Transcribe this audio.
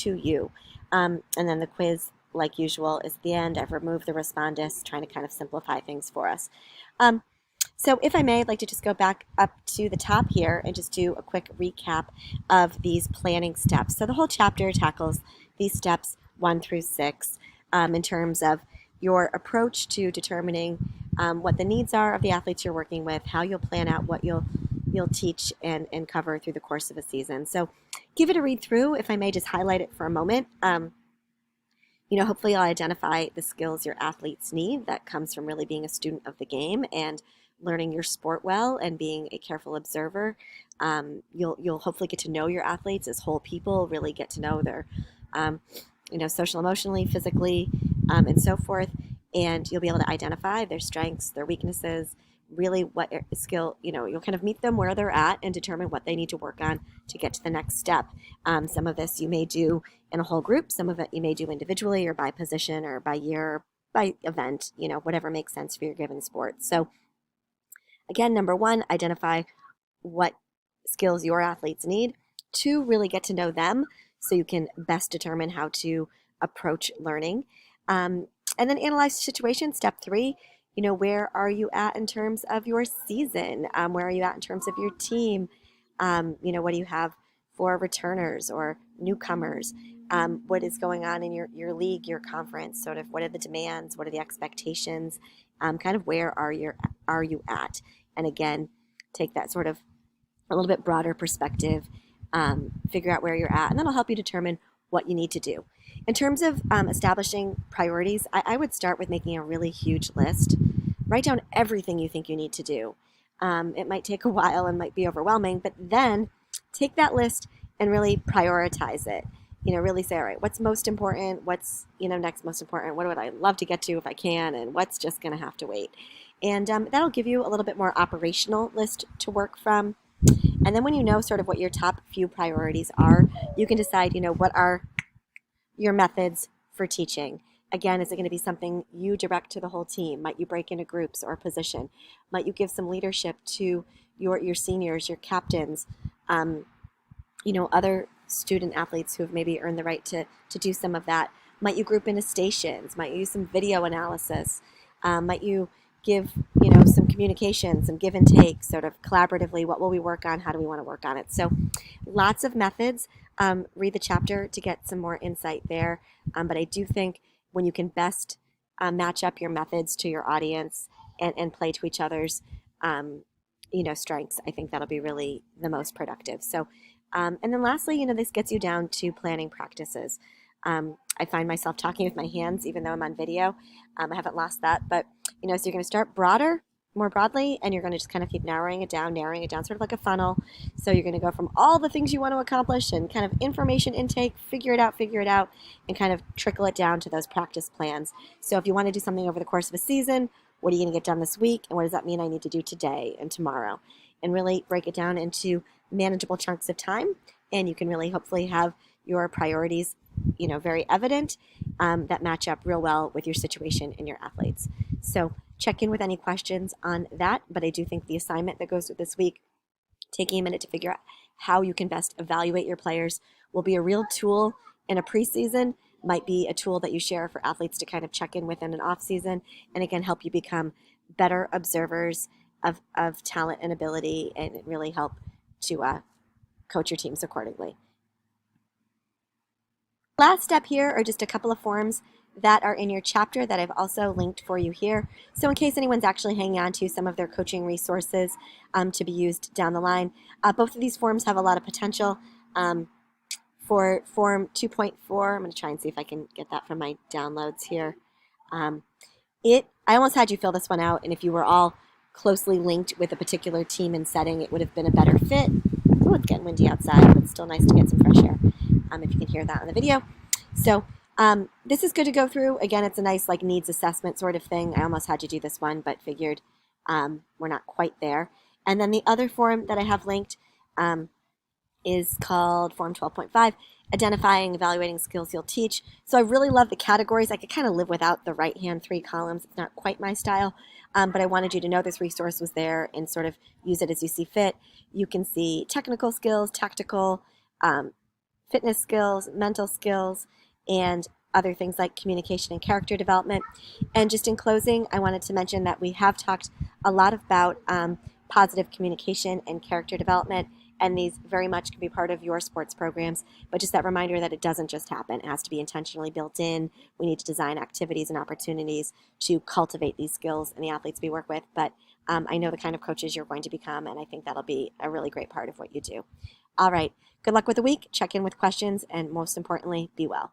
to you. And then the quiz, like usual, is at the end. I've removed the respondus, trying to kind of simplify things for us. So if I may, I'd like to just go back up to the top here and just do a quick recap of these planning steps. So the whole chapter tackles these steps 1 through 6 in terms of your approach to determining what the needs are of the athletes you're working with, how you'll plan out what you'll teach and cover through the course of a season. So give it a read through. If I may just highlight it for a moment. Hopefully I'll identify the skills your athletes need. That comes from really being a student of the game and learning your sport well and being a careful observer. You'll hopefully get to know your athletes as whole people, really get to know their, social, emotionally, physically, and so forth. And you'll be able to identify their strengths, their weaknesses, really what skill, you'll kind of meet them where they're at and determine what they need to work on to get to the next step. Some of this you may do in a whole group. Some of it you may do individually or by position or by year, or by event, whatever makes sense for your given sport. So again, number 1, identify what skills your athletes need. 2, really get to know them so you can best determine how to approach learning. And then analyze the situation. Step 3, where are you at in terms of your season? Where are you at in terms of your team? What do you have for returners or newcomers? What is going on in your league, your conference? Sort of what are the demands? What are the expectations? Kind of where are you at? And again, take that sort of a little bit broader perspective, figure out where you're at, and that'll help you determine what you need to do. In terms of establishing priorities, I would start with making a really huge list. Write down everything you think you need to do. It might take a while and might be overwhelming, but then take that list and really prioritize it. Really say, all right, what's most important? What's, next most important? What would I love to get to if I can? And what's just going to have to wait? And that'll give you a little bit more operational list to work from. And then when you know sort of what your top few priorities are, you can decide, what are your methods for teaching. Again, is it going to be something you direct to the whole team? Might you break into groups or position? Might you give some leadership to your seniors, your captains, other student athletes who have maybe earned the right to do some of that? Might you group into stations? Might you use some video analysis? Might you give, some communication, some give and take, sort of collaboratively, what will we work on? How do we want to work on it? So lots of methods. Read the chapter to get some more insight there. But I do think when you can best match up your methods to your audience and play to each other's, strengths, I think that'll be really the most productive. So, and then lastly, this gets you down to planning practices. I find myself talking with my hands, even though I'm on video. I haven't lost that, but, so you're going to start more broadly, and you're going to just kind of keep narrowing it down, sort of like a funnel. So you're going to go from all the things you want to accomplish and kind of information intake, figure it out, and kind of trickle it down to those practice plans. So if you want to do something over the course of a season, what are you going to get done this week? And what does that mean I need to do today and tomorrow? And really break it down into manageable chunks of time. And you can really hopefully have your priorities, very evident, that match up real well with your situation and your athletes. So check in with any questions on that. But I do think the assignment that goes with this week, taking a minute to figure out how you can best evaluate your players, will be a real tool in a preseason, might be a tool that you share for athletes to kind of check in with in an off season, and again, help you become better observers of talent and ability, and really help to coach your teams accordingly. Last step here are just a couple of forms that are in your chapter that I've also linked for you here. So in case anyone's actually hanging on to some of their coaching resources to be used down the line, both of these forms have a lot of potential. For Form 2.4, I'm going to try and see if I can get that from my downloads here. I almost had you fill this one out, and if you were all closely linked with a particular team and setting, it would have been a better fit. Oh, it's getting windy outside, but it's still nice to get some fresh air, if you can hear that on the video. So this is good to go through. Again, it's a nice needs assessment sort of thing. I almost had you do this one, but figured we're not quite there. And then the other form that I have linked is called Form 12.5, Identifying, Evaluating Skills You'll Teach. So I really love the categories. I could kind of live without the right-hand 3 columns. It's not quite my style, but I wanted you to know this resource was there and sort of use it as you see fit. You can see technical skills, tactical, fitness skills, mental skills, and other things like communication and character development. And just in closing, I wanted to mention that we have talked a lot about positive communication and character development, and these very much can be part of your sports programs. But just that reminder that it doesn't just happen, it has to be intentionally built in. We need to design activities and opportunities to cultivate these skills in the athletes we work with. But I know the kind of coaches you're going to become, and I think that'll be a really great part of what you do. All right. Good luck with the week. Check in with questions, and most importantly, be well.